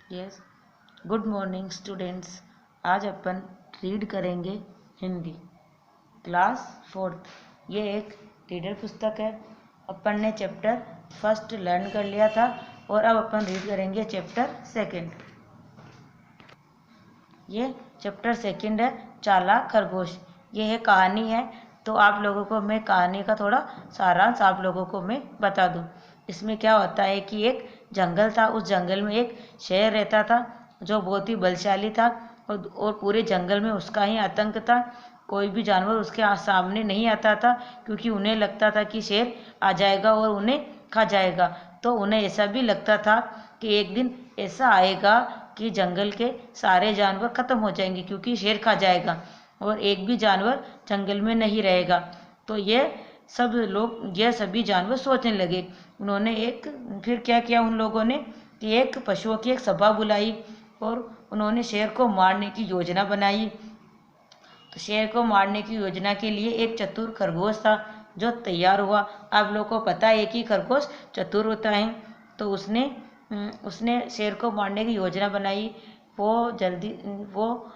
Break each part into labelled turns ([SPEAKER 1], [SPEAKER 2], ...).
[SPEAKER 1] Yes, good morning students. आज अपन read करेंगे Hindi class 4th। ये एक रीडर पुस्तक है। अपन ने चैप्टर फर्स्ट लर्न कर लिया था और अब अपन रीड करेंगे चैप्टर सेकंड। ये चैप्टर सेकंड है चालाक खरगोश। ये है कहानी है, तो आप लोगों को मैं कहानी का थोड़ा सारांश आप लोगों को मैं बता दूं। इसमें क्या होता है कि एक जंगल था, उस जंगल में एक शेर रहता था जो बहुत ही बलशाली था और पूरे जंगल में उसका ही आतंक था। कोई भी जानवर उसके सामने नहीं आता था क्योंकि उन्हें लगता था कि शेर आ जाएगा और उन्हें खा जाएगा। तो उन्हें ऐसा भी लगता था कि एक दिन ऐसा आएगा कि जंगल के सारे जानवर खत्म हो जाएंगे क्योंकि शेर खा जाएगा और एक भी जानवर जंगल में नहीं रहेगा। तो ये सभी जानवर सोचने लगे। उन्होंने फिर क्या किया उन लोगों ने कि एक पशुओं की एक सभा बुलाई और उन्होंने शेर को मारने की योजना बनाई। तो शेर को मारने की योजना के लिए एक चतुर खरगोश था जो तैयार हुआ। आप लोगों को पता है कि खरगोश चतुर होता है। तो उसने शेर को मारने की योजना बनाई। वो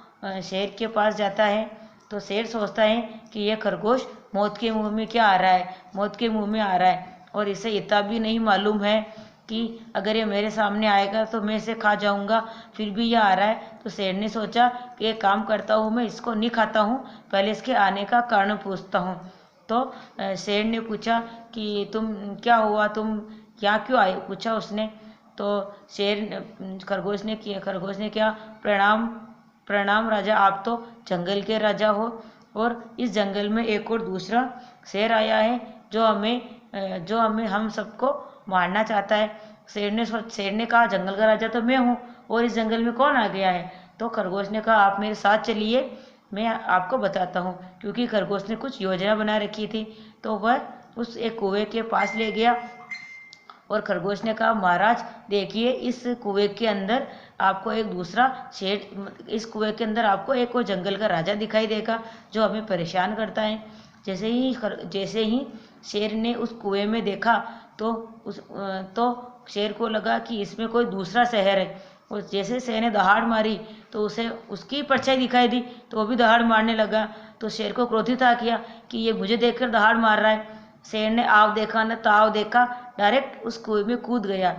[SPEAKER 1] शेर के पास जाता है। तो शेर सोचता है कि यह खरगोश मौत के मुंह में क्या आ रहा है, मौत के मुंह में आ रहा है और इसे इतना भी नहीं मालूम है कि अगर ये मेरे सामने आएगा तो मैं इसे खा जाऊंगा, फिर भी यह आ रहा है। तो शेर ने सोचा कि एक काम करता हूँ, मैं इसको नहीं खाता हूँ, पहले इसके आने का कारण पूछता हूँ। तो शेर ने पूछा कि तुम क्या हुआ, तुम यहाँ क्यों आए, पूछा उसने। तो खरगोश ने क्या, प्रणाम प्रणाम राजा, आप तो जंगल के राजा हो और इस जंगल में एक और दूसरा शेर आया है जो हमें हम सबको मारना चाहता है। शेर ने कहा जंगल का राजा तो मैं हूँ और इस जंगल में कौन आ गया है। तो खरगोश ने कहा आप मेरे साथ चलिए, मैं आपको बताता हूँ। क्योंकि खरगोश ने कुछ योजना बना रखी थी। तो वह उस एक कुएं के पास ले गया और खरगोश ने कहा महाराज देखिए, इस कुएं के अंदर आपको एक दूसरा शेर, इस कुएं के अंदर आपको एक और जंगल का राजा दिखाई देगा जो हमें परेशान करता है। जैसे ही शेर ने उस कुएं में देखा तो शेर को लगा कि इसमें कोई दूसरा शहर है। और जैसे शेर ने दहाड़ मारी तो उसे उसकी परछाई दिखाई दी, तो वो भी दहाड़ मारने लगा। तो शेर को क्रोधित आ किया कि ये मुझे देखकर दहाड़ मार रहा है। शेर ने आव देखा न ताव देखा, डायरेक्ट उस कुएं में कूद गया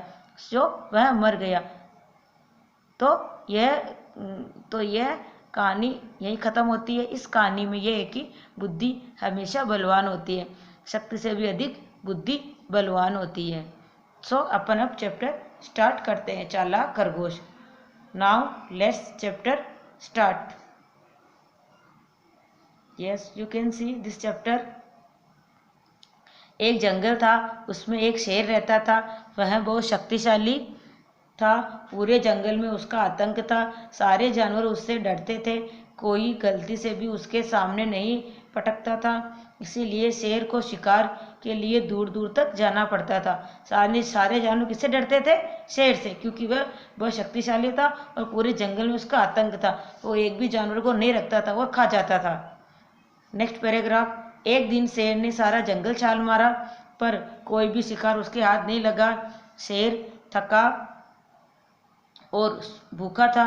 [SPEAKER 1] जो वह मर गया। तो यह कहानी यही खत्म होती है। इस कहानी में यह है कि बुद्धि हमेशा बलवान होती है, शक्ति से भी अधिक बुद्धि बलवान होती है। सो अपन अब चैप्टर स्टार्ट करते हैं, चालाक खरगोश। Now let's chapter start. Yes, you can see this chapter. एक जंगल था, उसमें एक शेर रहता था। वह बहुत शक्तिशाली था, पूरे जंगल में उसका आतंक था। सारे जानवर उससे डरते थे, कोई गलती से भी उसके सामने नहीं पटकता था। इसीलिए शेर को शिकार के लिए दूर दूर तक जाना पड़ता था। सारे जानवर किससे डरते थे? शेर से, क्योंकि वह बहुत शक्तिशाली था और पूरे जंगल में उसका आतंक था। वो एक भी जानवर को नहीं रखता था, वह खा जाता था। Next paragraph. एक दिन शेर ने सारा जंगल छाल मारा पर कोई भी शिकार उसके हाथ नहीं लगा। शेर थका और भूखा था।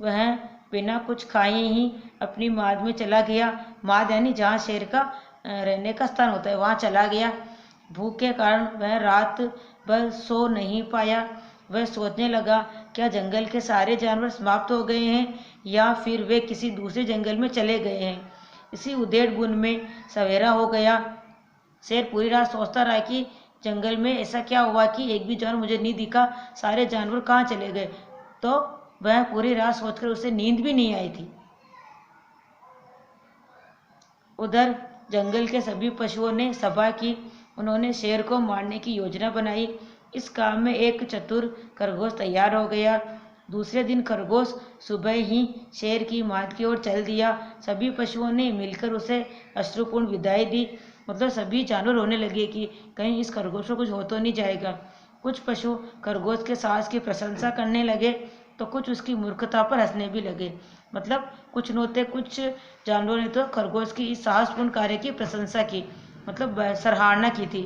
[SPEAKER 1] वह बिना कुछ खाए ही अपनी माद में चला गया। माद यानी जहाँ शेर का रहने का स्थान होता है, वहाँ चला गया। भूख के कारण वह रात भर सो नहीं पाया। वह सोचने लगा, क्या जंगल के सारे जानवर समाप्त हो गए हैं या फिर वे किसी दूसरे जंगल में चले गए हैं। इसी उधेड़ बुन में सवेरा हो गया। शेर पूरी रात सोचता रहा कि जंगल में ऐसा क्या हुआ कि एक भी जानवर मुझे नहीं दिखा, सारे जानवर कहाँ चले गए। तो वह पूरी रात सोचकर उसे नींद भी नहीं आई थी। उधर जंगल के सभी पशुओं ने सभा की। उन्होंने शेर को मारने की योजना बनाई। इस काम में एक चतुर खरगोश तैयार हो गया। दूसरे दिन खरगोश सुबह ही शेर की माद की ओर चल दिया। सभी पशुओं ने मिलकर उसे अश्रुपूर्ण विदाई दी। मतलब सभी जानवर रोने लगे कि कहीं इस खरगोश को कुछ हो तो नहीं जाएगा। कुछ पशु खरगोश के साहस की प्रशंसा करने लगे तो कुछ उसकी मूर्खता पर हंसने भी लगे। मतलब कुछ जानवरों ने तो खरगोश की इस साहसपूर्ण कार्य की प्रशंसा की, मतलब सराहना की थी।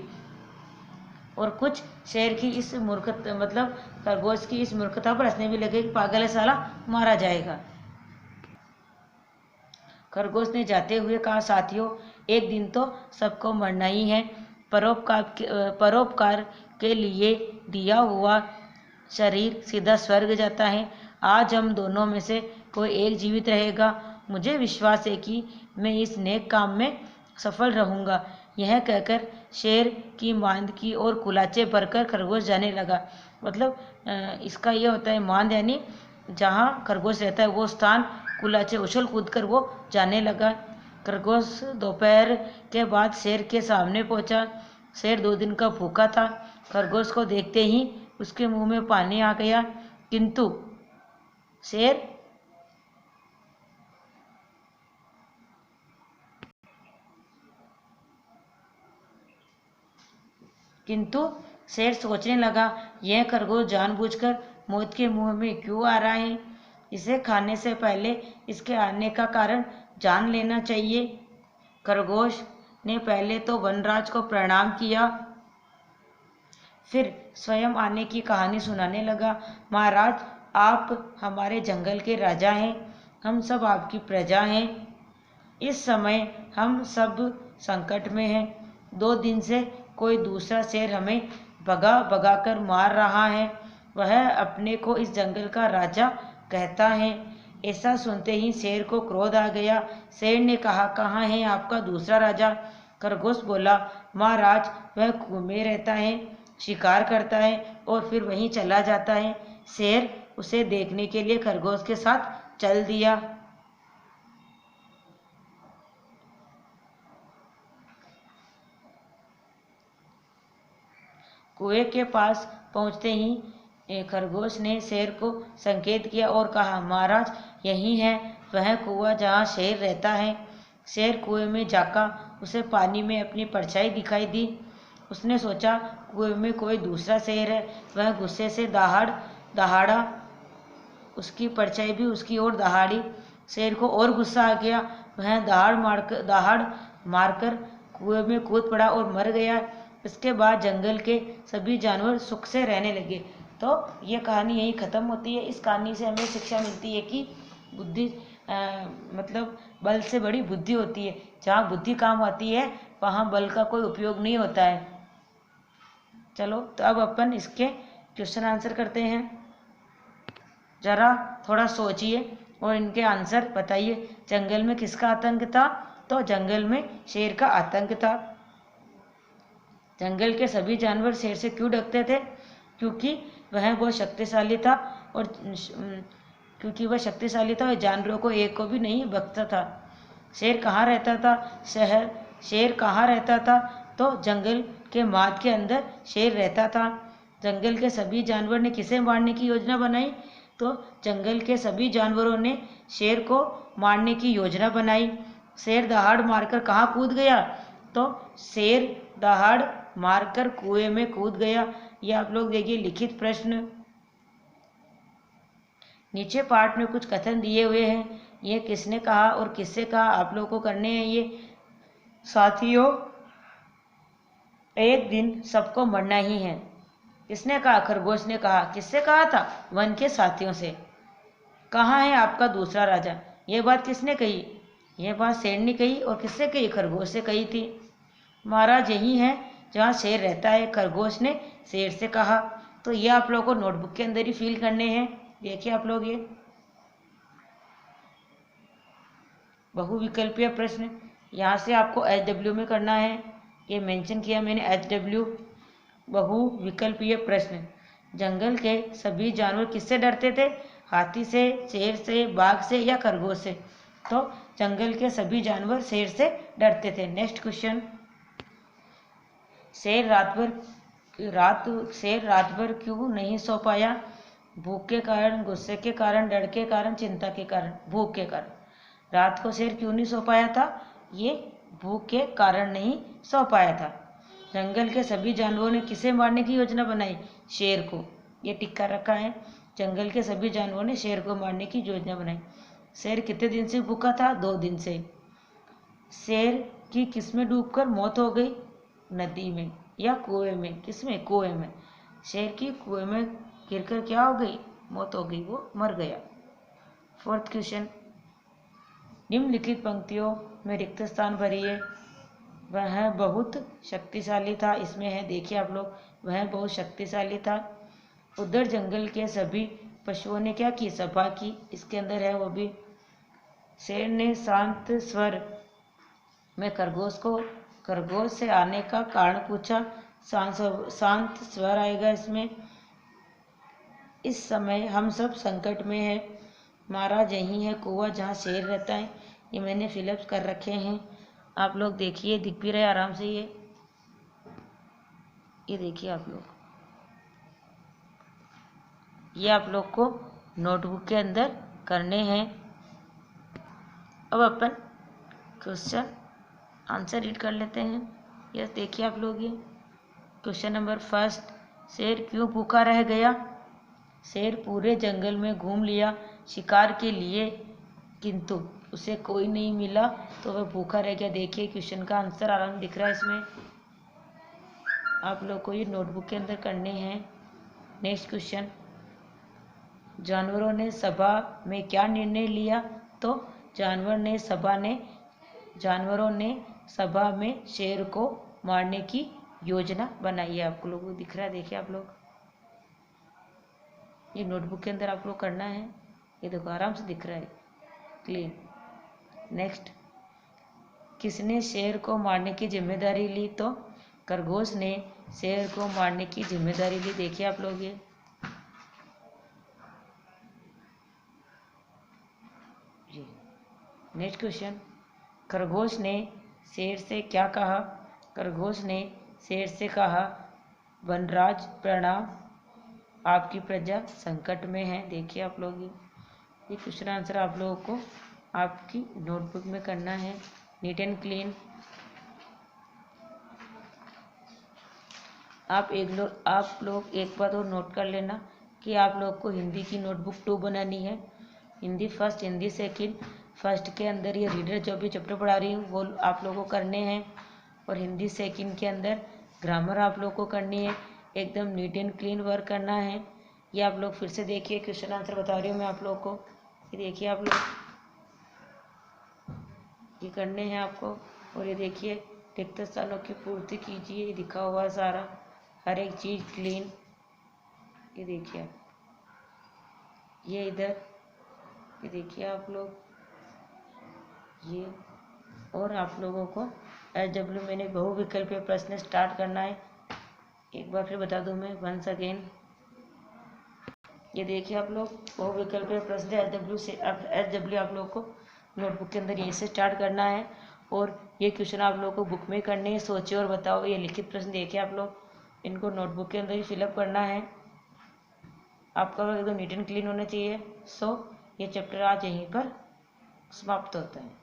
[SPEAKER 1] और कुछ शेर की इस मूर्खता मतलब खरगोश की इस मूर्खता पर हंसने भी लगे कि पागल है साला, मारा जाएगा। खरगोश ने जाते हुए कहा, साथियों, एक दिन तो सबको मरना ही है। परोपकार के लिए दिया हुआ शरीर सीधा स्वर्ग जाता है। आज हम दोनों में से कोई एक जीवित रहेगा। मुझे विश्वास है कि मैं इस नेक काम में सफल रहूंगा। यह कहकर शेर की मांद की ओर कुलाचे भरकर खरगोश जाने लगा। मतलब इसका यह होता है, मांद यानी जहाँ खरगोश रहता है वो स्थान, कुलाचे उछल कूद कर वो जाने लगा। खरगोश दोपहर के बाद शेर के सामने पहुंचा। शेर 2 दिन का भूखा था। खरगोश को देखते ही उसके मुंह में पानी आ गया, किंतु शेर सोचने लगा, यह खरगोश जानबूझकर मौत के मुंह में क्यों आ रहा है। इसे खाने से पहले इसके आने का कारण जान लेना चाहिए। खरगोश ने पहले तो वनराज को प्रणाम किया, फिर स्वयं आने की कहानी सुनाने लगा। महाराज, आप हमारे जंगल के राजा हैं, हम सब आपकी प्रजा हैं। इस समय हम सब संकट में हैं। 2 दिन से कोई दूसरा शेर हमें भगा भगा कर मार रहा है। वह अपने को इस जंगल का राजा कहता है। ऐसा सुनते ही शेर को क्रोध आ गया। शेर ने कहा, कहाँ है आपका दूसरा राजा। खरगोश बोला, महाराज, वह कुएं में रहता है, शिकार करता है और फिर वहीं चला जाता है। शेर उसे देखने के लिए खरगोश के साथ चल दिया। कुएं के पास पहुंचते ही खरगोश ने शेर को संकेत किया और कहा, महाराज, यही है वह कुआं जहाँ शेर रहता है। शेर कुएं में झांका, उसे पानी में अपनी परछाई दिखाई दी। उसने सोचा कुएं में कोई दूसरा शेर है। वह गुस्से से दहाड़ा, उसकी परछाई भी उसकी ओर दहाड़ी। शेर को और गुस्सा आ गया। वह दहाड़ मारकर कुएं में कूद पड़ा और मर गया। इसके बाद जंगल के सभी जानवर सुख से रहने लगे। तो ये कहानी यही खत्म होती है। इस कहानी से हमें शिक्षा मिलती है कि बुद्धि मतलब बल से बड़ी बुद्धि होती है। जहाँ बुद्धि काम आती है वहाँ बल का कोई उपयोग नहीं होता है। चलो, तो अब अपन इसके क्वेश्चन आंसर करते हैं। जरा थोड़ा सोचिए और इनके आंसर बताइए। जंगल में किसका आतंक था? तो जंगल में शेर का आतंक था। जंगल के सभी जानवर शेर से क्यों डरते थे? क्योंकि वह बहुत शक्तिशाली था और जानवरों को एक को भी नहीं बख्शता था। शेर कहाँ रहता था? शेर कहाँ रहता था? तो जंगल के माद के अंदर शेर रहता था। जंगल के सभी जानवर ने किसे मारने की योजना बनाई? तो जंगल के सभी जानवरों ने शेर को मारने की योजना बनाई। शेर दहाड़ मारकर कहाँ कूद गया? तो शेर दहाड़ मारकर कुएं में कूद गया। ये आप लोग देखिए लिखित प्रश्न। नीचे पार्ट में कुछ कथन दिए हुए हैं। ये किसने कहा और किससे कहा, आप लोगों को करने हैं ये। साथियों, एक दिन सबको मरना ही है। किसने कहा? खरगोश ने कहा। किससे कहा था? वन के साथियों से। कहाँ है आपका दूसरा राजा? ये बात किसने कही? ये बात शेर ने कही। और किससे कही? खरगोश से कही थी। महाराज, यही है जहाँ शेर रहता है, खरगोश ने शेर से कहा। तो ये आप लोगों को नोटबुक के अंदर ही फिल करने हैं। देखिए आप लोग, ये बहुविकल्पीय प्रश्न यहाँ से आपको HW में करना है। ये मेंशन किया मैंने, HW बहुविकल्पीय प्रश्न। जंगल के सभी जानवर किससे डरते थे? हाथी से, शेर से, बाघ से या खरगोश से? तो जंगल के सभी जानवर शेर से डरते थे। Next question. शेर रात भर क्यों नहीं सो पाया? भूख के कारण, गुस्से के कारण, डर के कारण, चिंता के कारण? भूख के कारण। रात को शेर क्यों नहीं सो पाया था? ये भूख के कारण नहीं सो पाया था। जंगल के सभी जानवरों ने किसे मारने की योजना बनाई? शेर को। ये टिक्का रखा है। जंगल के सभी जानवरों ने शेर को मारने की योजना बनाई। शेर कितने दिन से भूखा था? 2 दिन से। शेर की किसमें डूबकर मौत हो गई? नदी में। या कुएं में, किसमें, कुएं में। शेर की कुएं में गिरकर क्या हो गई, मौत हो गई, वो मर गया। फोर्थ क्वेश्चन, निम्नलिखित पंक्तियों में रिक्त स्थान भरिए। वह बहुत शक्तिशाली था, इसमें है, देखिए आप लोग, वह बहुत शक्तिशाली था। उधर जंगल के सभी पशुओं ने क्या की, सभा की, इसके अंदर है वो भी। शेर ने शांत स्वर में खरगोश से आने का कारण पूछा, शांत स्वर आएगा इसमें। इस समय हम सब संकट में हैं, महाराज यही है कुआं जहाँ शेर रहता है। ये मैंने फिलअप कर रखे हैं, आप लोग देखिए, दिख भी रहे आराम से। ये देखिए आप लोग, ये आप लोग को नोटबुक के अंदर करने हैं। अब अपन क्वेश्चन आंसर रीड कर लेते हैं। यस, देखिए आप लोग, ये क्वेश्चन नंबर फर्स्ट, शेर क्यों भूखा रह गया। शेर पूरे जंगल में घूम लिया शिकार के लिए, किंतु उसे कोई नहीं मिला तो वह भूखा रह गया। देखिए क्वेश्चन का आंसर आराम दिख रहा है इसमें, आप लोग को ये नोटबुक के अंदर करने हैं। नेक्स्ट क्वेश्चन, जानवरों ने सभा में क्या निर्णय लिया। तो जानवरों ने सभा में शेर को मारने की योजना बनाई है, आप लोगों को दिख रहा है, देखिए आप लोग, ये नोटबुक के अंदर आप लोग करना है। ये देखो आराम से दिख रहा है, क्लीन। नेक्स्ट, किसने शेर को मारने की जिम्मेदारी ली। तो खरगोश ने शेर को मारने की जिम्मेदारी ली, देखिए आप लोग ये। नेक्स्ट क्वेश्चन, खरगोश ने शेर से क्या कहा। खरगोश ने शेर से कहा, वनराज प्रणाम, आपकी प्रजा संकट में है। देखिए आप लोग, ये क्वेश्चन आंसर आप लोगों को आपकी नोटबुक में करना है, नीट एंड क्लीन। आप लोग एक बात और नोट कर लेना कि आप लोग को हिंदी की नोटबुक 2 बनानी है, Hindi first, Hindi second. First के अंदर ये रीडर जो भी चैप्टर पढ़ा रही हूँ वो आप लोगों को करने हैं, और हिंदी सेकंड के अंदर ग्रामर आप लोग को करनी है, एकदम नीट एंड क्लीन वर्क करना है। ये आप लोग फिर से देखिए, क्वेश्चन आंसर बता रही हूँ मैं आप लोग को, ये देखिए आप लोग, ये करने हैं आपको। और ये देखिए, रिक्त स्थानों की पूर्ति कीजिए, ये दिखा हुआ है सारा, हर एक चीज़ क्लीन। ये देखिए, ये इधर, ये देखिए आप लोग, ये। और आप लोगों को SW मैंने बहुविकल्पीय प्रश्न स्टार्ट करना है, एक बार फिर बता दूं मैं वंस अगेन। ये देखिए आप लोग, बहुविकल्पीय प्रश्न SW आप लोग को नोटबुक के अंदर यहीं से स्टार्ट करना है, और ये क्वेश्चन आप लोगों को बुक में करने हैं। सोचिए और बताओ, ये लिखित प्रश्न देखिए आप लोग, इनको नोटबुक के अंदर ही फिलअप करना है, आपका एकदम नीट एंड क्लीन होना चाहिए। सो ये चैप्टर आज यहीं पर समाप्त होता है।